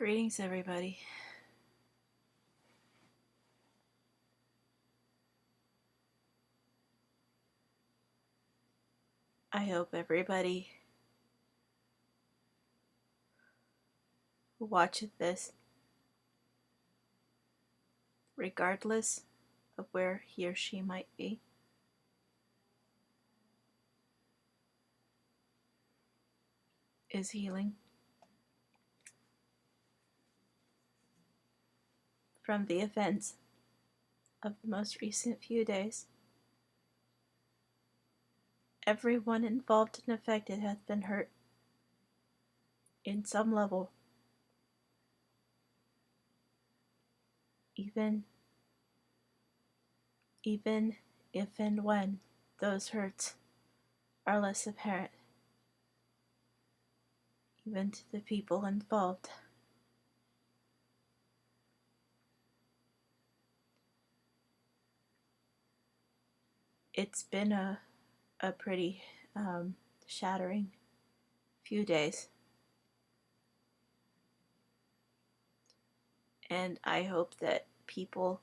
Greetings, everybody. I hope everybody who watches this, regardless of where he or she might be, is healing from the events of the most recent few days. Everyone involved and affected has been hurt in some level, even if and when those hurts are less apparent, even to the people involved. It's been a pretty shattering few days, and I hope that people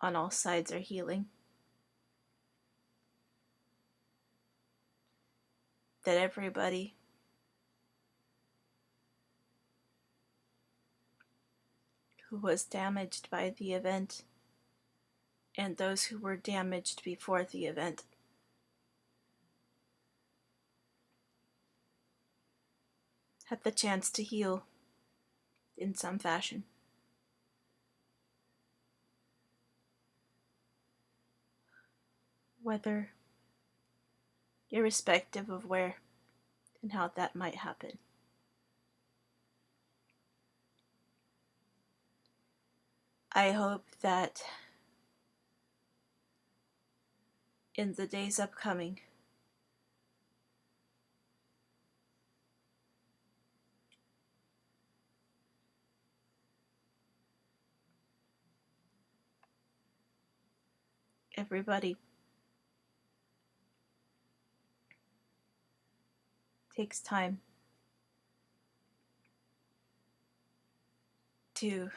on all sides are healing, that everybody who was damaged by the event and those who were damaged before the event had the chance to heal in some fashion. Whether, irrespective of where and how that might happen. I hope that in the days upcoming, everybody takes time to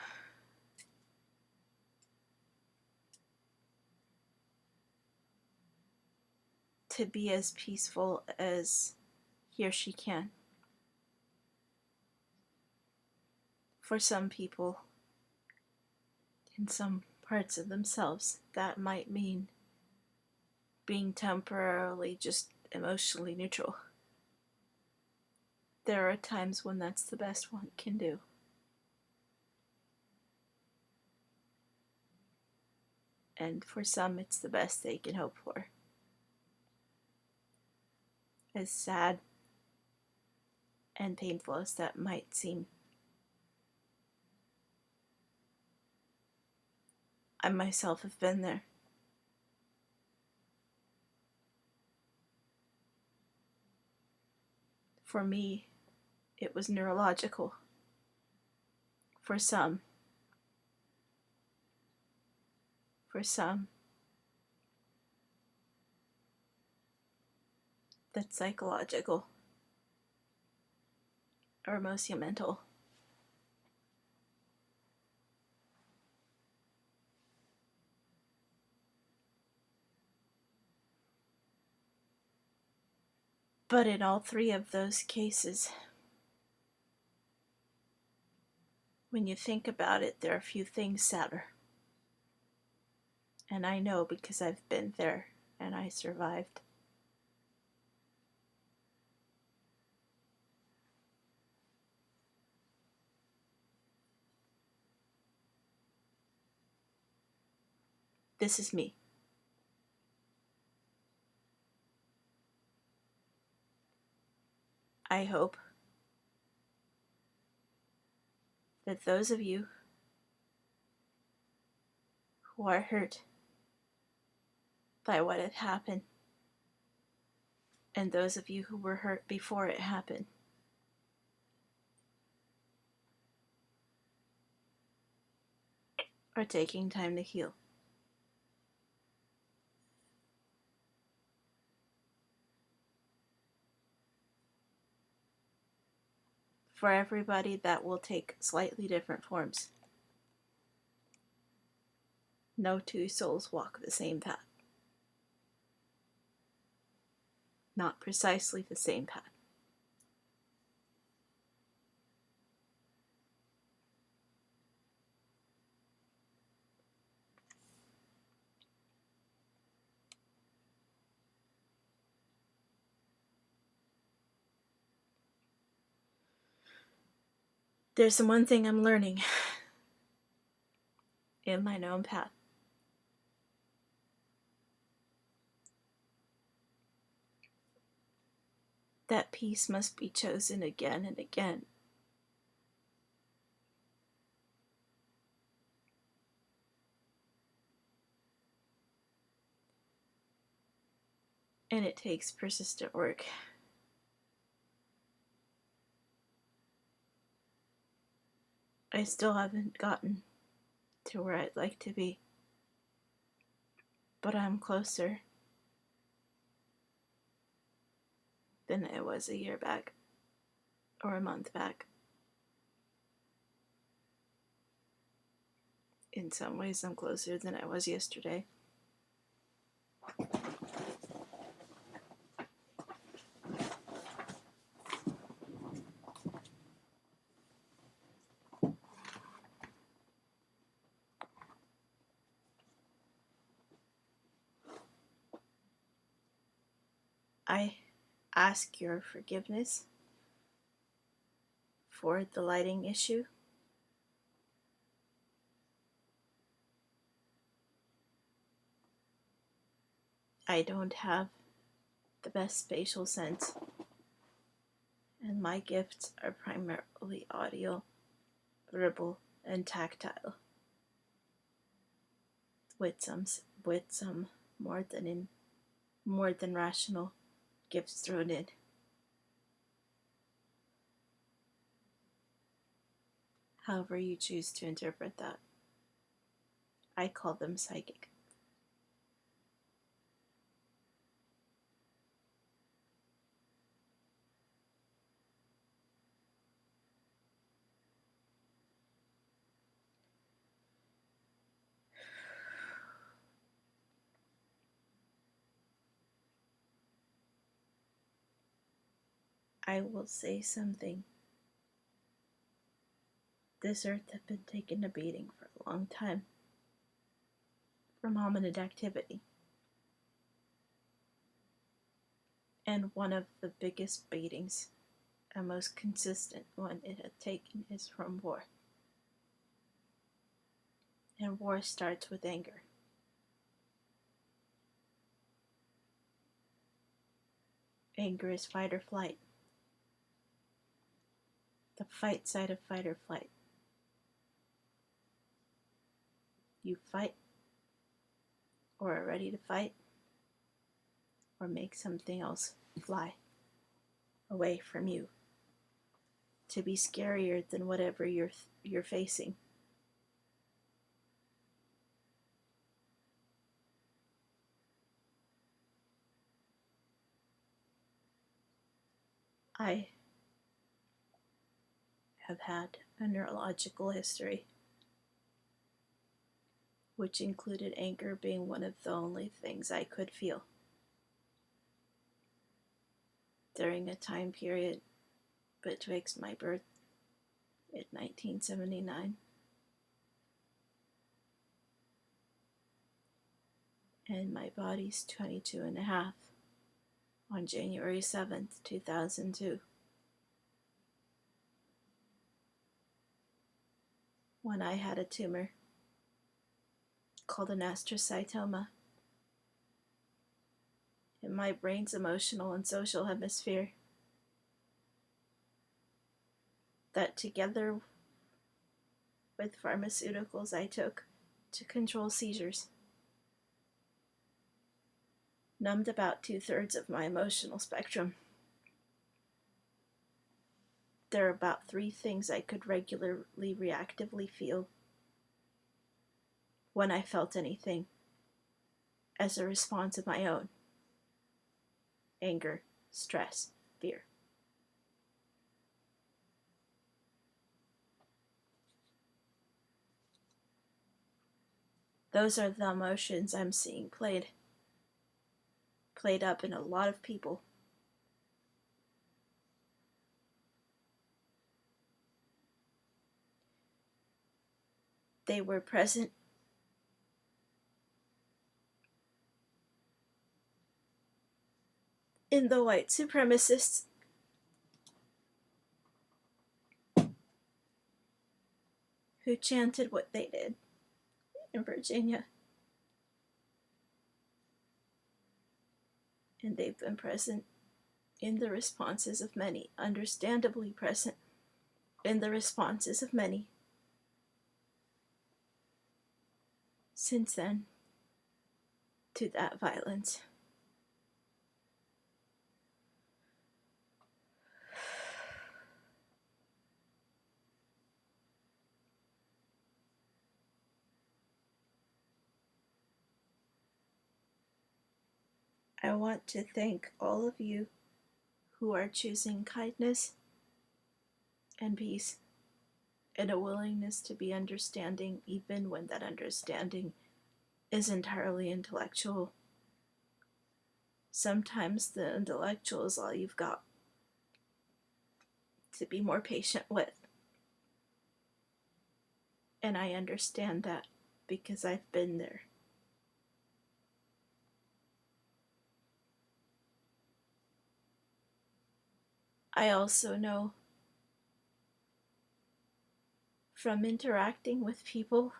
be as peaceful as he or she can. For some people, in some parts of themselves, that might mean being temporarily just emotionally neutral. There are times when that's the best one can do. And for some, it's the best they can hope for. As sad and painful as that might seem, I myself have been there. For me, it was neurological. For some, that's psychological or emotional. But in all three of those cases, when you think about it, there are few things sadder. And I know because I've been there and I survived. This is me. I hope that those of you who are hurt by what had happened, and those of you who were hurt before it happened, are taking time to heal. For everybody, that will take slightly different forms. No two souls walk the same path. Not precisely the same path. There's one thing I'm learning in my known path. That peace must be chosen again and again. And it takes persistent work. I still haven't gotten to where I'd like to be, but I'm closer than I was a year back or a month back. In some ways, I'm closer than I was yesterday. I ask your forgiveness for the lighting issue. I don't have the best spatial sense, and my gifts are primarily audio, verbal, and tactile, with some more than rational gifts thrown in. However you choose to interpret that. I call them psychic. I will say something. This earth had been taking a beating for a long time from hominid activity. And one of the biggest beatings, and most consistent one it had taken, is from war. And war starts with anger. Anger is fight or flight. The fight side of fight or flight. You fight, or are ready to fight, or make something else fly away from you to be scarier than whatever you're facing. I have had a neurological history, which included anger being one of the only things I could feel during a time period betwixt my birth in 1979 and my body's 22 and a half on January 7th, 2002, when I had a tumor called an astrocytoma in my brain's emotional and social hemisphere that, together with pharmaceuticals I took to control seizures, numbed about 2/3 of my emotional spectrum. There are about 3 things I could regularly reactively feel when I felt anything as a response of my own: anger, stress, fear. Those are the emotions I'm seeing played up in a lot of people. They were present in the white supremacists who chanted what they did in Virginia. And they've been present in the responses of many, understandably present in the responses of many since then to that violence. I want to thank all of you who are choosing kindness and peace and a willingness to be understanding, even when that understanding is entirely intellectual. Sometimes the intellectual is all you've got to be more patient with. And I understand that because I've been there. I also know from interacting with people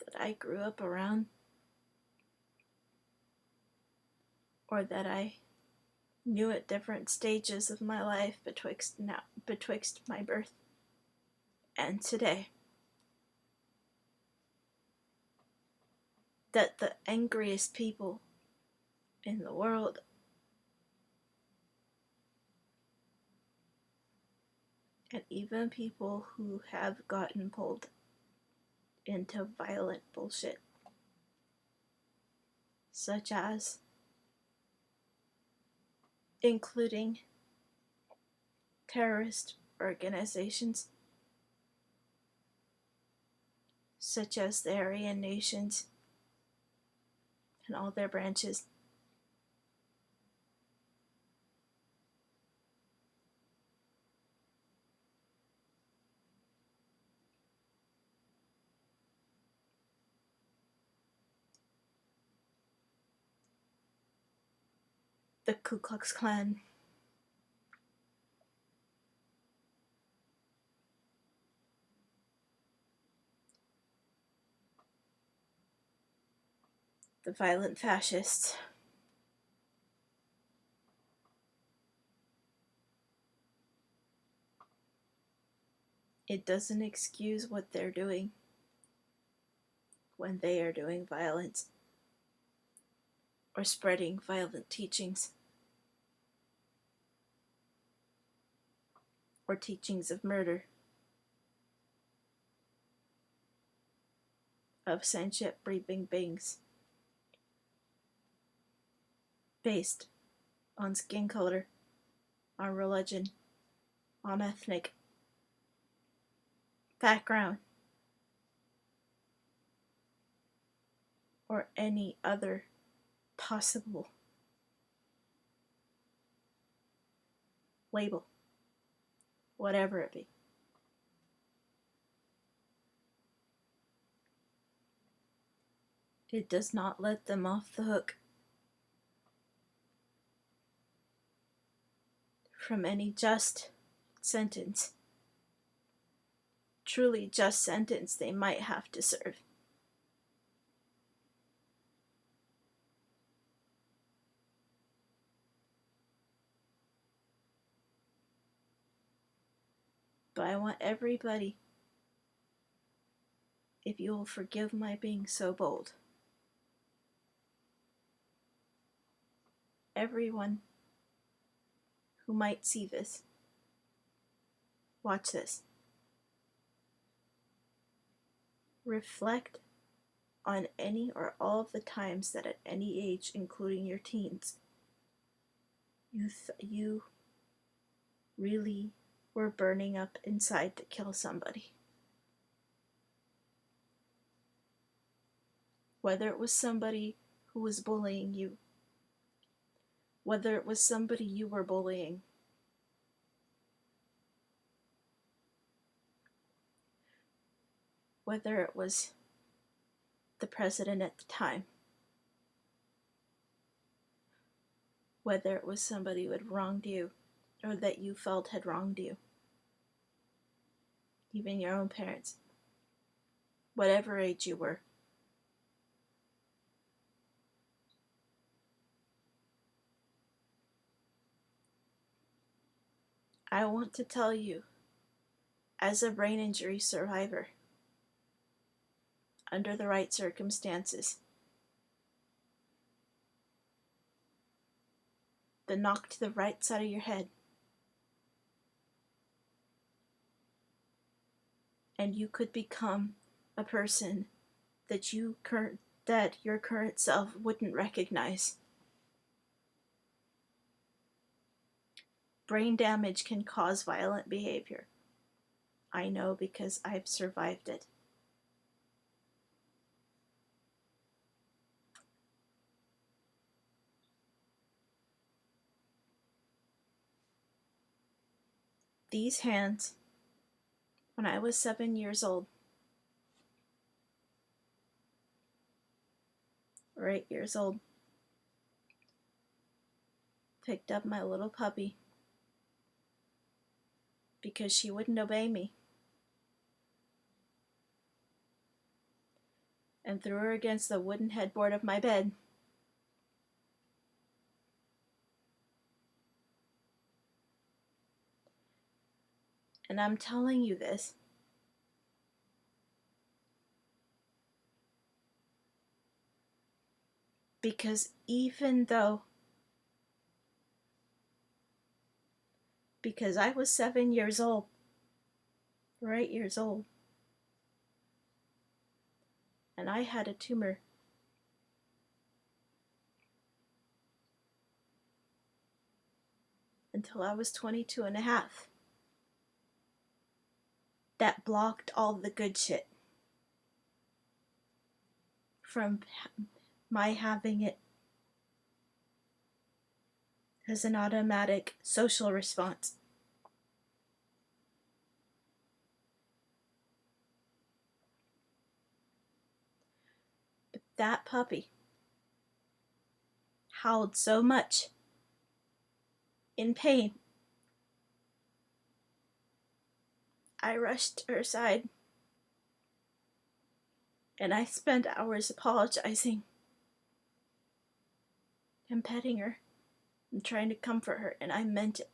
that I grew up around or that I knew at different stages of my life betwixt my birth and today, that the angriest people in the world and even people who have gotten pulled into violent bullshit, such as including terrorist organizations such as the Aryan nations and all their branches, the Ku Klux Klan, the violent fascists. It doesn't excuse what they're doing when they are doing violence or spreading violent teachings or teachings of murder, of sentient breathing beings based on skin color, on religion, on ethnic background, or any other possible label, whatever it be. It does not let them off the hook from any just sentence, truly just sentence they might have to serve. But I want everybody, if you will forgive my being so bold, everyone who might see this, watch this, reflect on any or all of the times that at any age, including your teens, you really were burning up inside to kill somebody. Whether it was somebody who was bullying you, whether it was somebody you were bullying, whether it was the president at the time, whether it was somebody who had wronged you or that you felt had wronged you, even your own parents, whatever age you were. I want to tell you, as a brain injury survivor, under the right circumstances, the knock to the right side of your head, and you could become a person that your current self wouldn't recognize. Brain damage can cause violent behavior. I know because I've survived it. These hands, when I was 7 years old, or 8 years old, picked up my little puppy because she wouldn't obey me, and threw her against the wooden headboard of my bed. And I'm telling you this because because I was 7 years old, or 8 years old, and I had a tumor. Until I was 22 and a half. That blocked all the good shit from my having it as an automatic social response. But that puppy howled so much in pain. I rushed to her side, and I spent hours apologizing and petting her and trying to comfort her, and I meant it.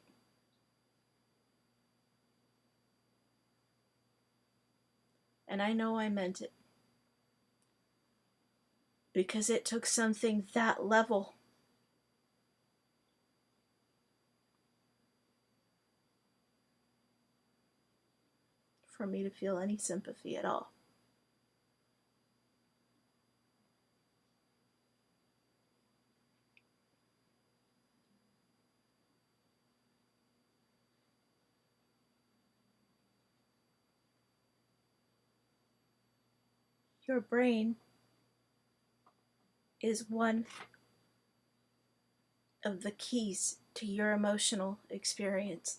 And I know I meant it because it took something that level for me to feel any sympathy at all. Your brain is one of the keys to your emotional experience.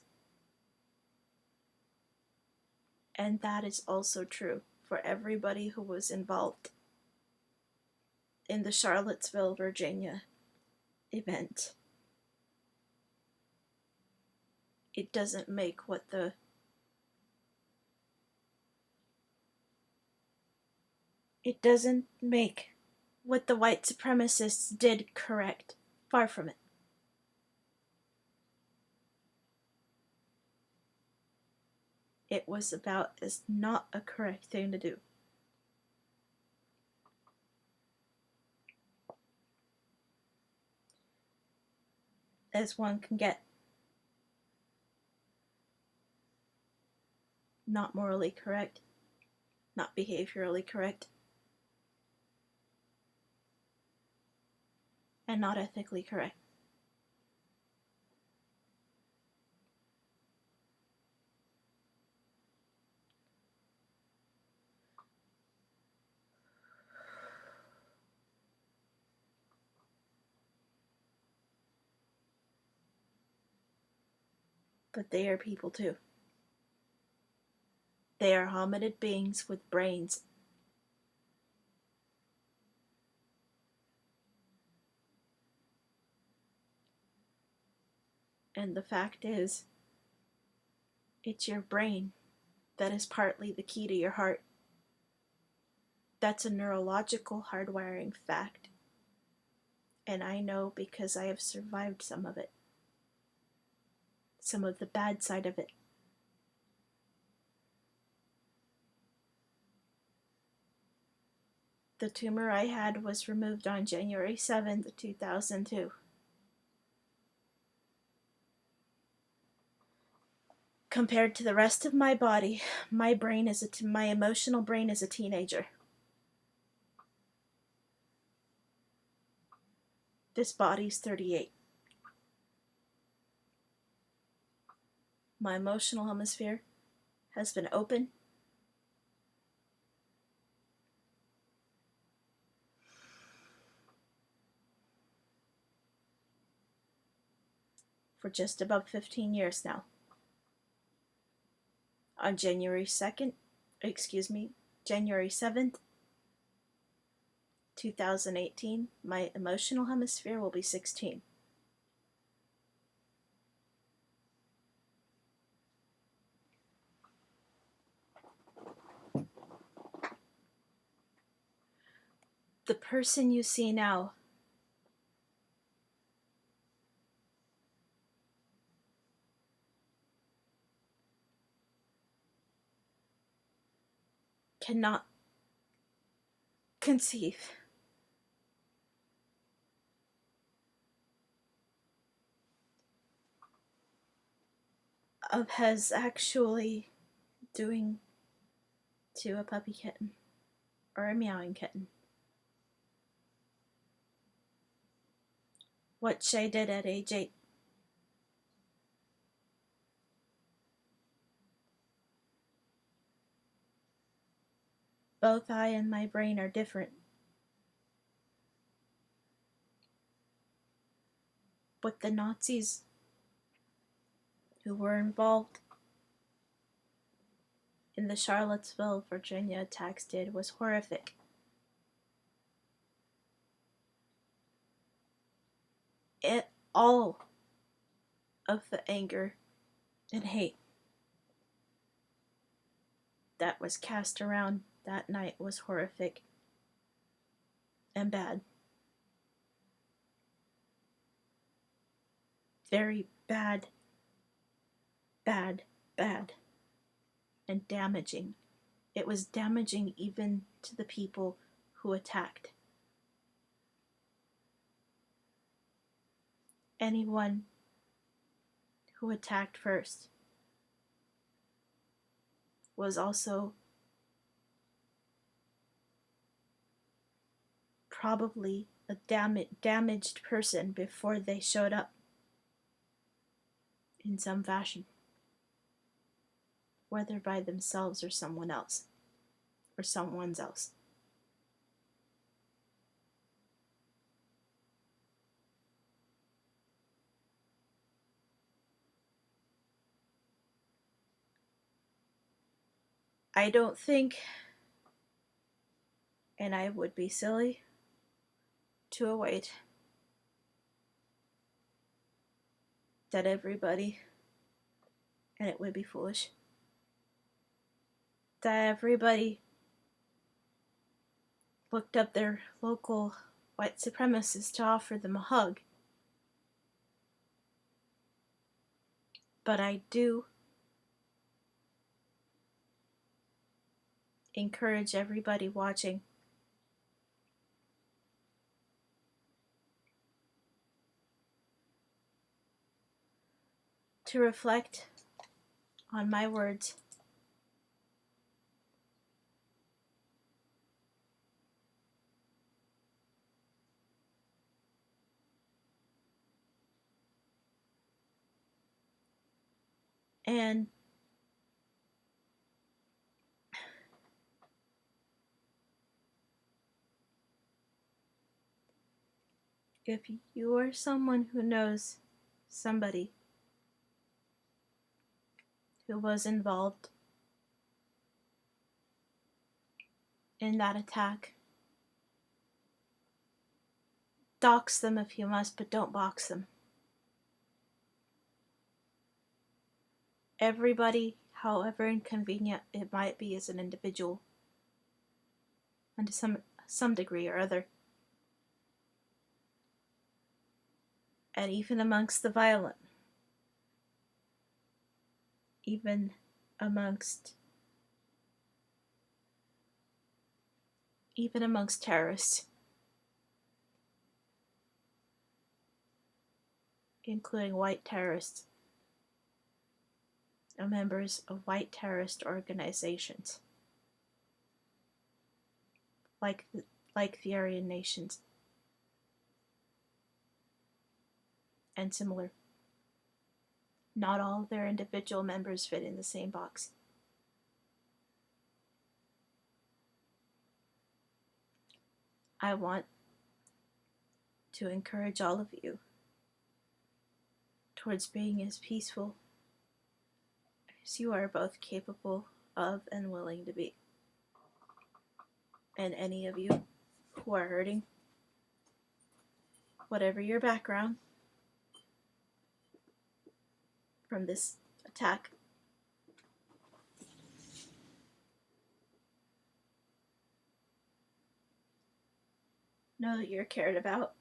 And that is also true for everybody who was involved in the Charlottesville, Virginia event. It doesn't make what the white supremacists did correct. Far from it. It was about as not a correct thing to do. As one can get. Not morally correct. Not behaviorally correct. And not ethically correct. But they are people too. They are hominid beings with brains. And the fact is, it's your brain that is partly the key to your heart. That's a neurological hardwiring fact. And I know because I have survived some of it. Some of the bad side of it. The tumor I had was removed on January 7th, 2002. Compared to the rest of my body, my emotional brain is a teenager. This body's 38. My emotional hemisphere has been open for just about 15 years now. On January 7th, 2018, my emotional hemisphere will be 16. The person you see now cannot conceive of has actually doing to a puppy kitten or a meowing kitten what Shay did at age 8. Both I and my brain are different. What the Nazis who were involved in the Charlottesville, Virginia attacks did was horrific. All of the anger and hate that was cast around that night was horrific and bad. Very bad, bad, bad, and damaging. It was damaging even to the people who attacked. Anyone who attacked first was also probably a damaged person before they showed up in some fashion, whether by themselves or someone else, or someone's else. I don't think, and I would be silly to await, that everybody, and it would be foolish, that everybody looked up their local white supremacists to offer them a hug. But I do encourage everybody watching to reflect on my words and if you are someone who knows somebody who was involved in that attack. Dox them if you must, but don't box them. Everybody, however inconvenient it might be as an individual, and to some degree or other, and even amongst the violent, even amongst terrorists, including white terrorists and members of white terrorist organizations, like the Aryan nations and similar. Not all of their individual members fit in the same box. I want to encourage all of you towards being as peaceful as you are both capable of and willing to be. And any of you who are hurting, whatever your background from this attack, know that you're cared about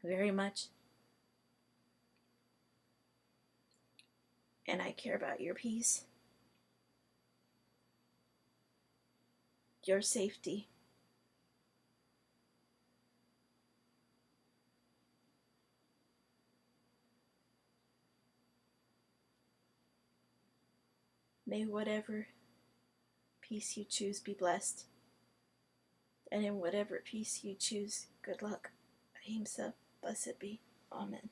very much. And I care about your peace, your safety, may whatever peace you choose be blessed, and in whatever peace you choose, good luck. Ahimsa, blessed be. Amen.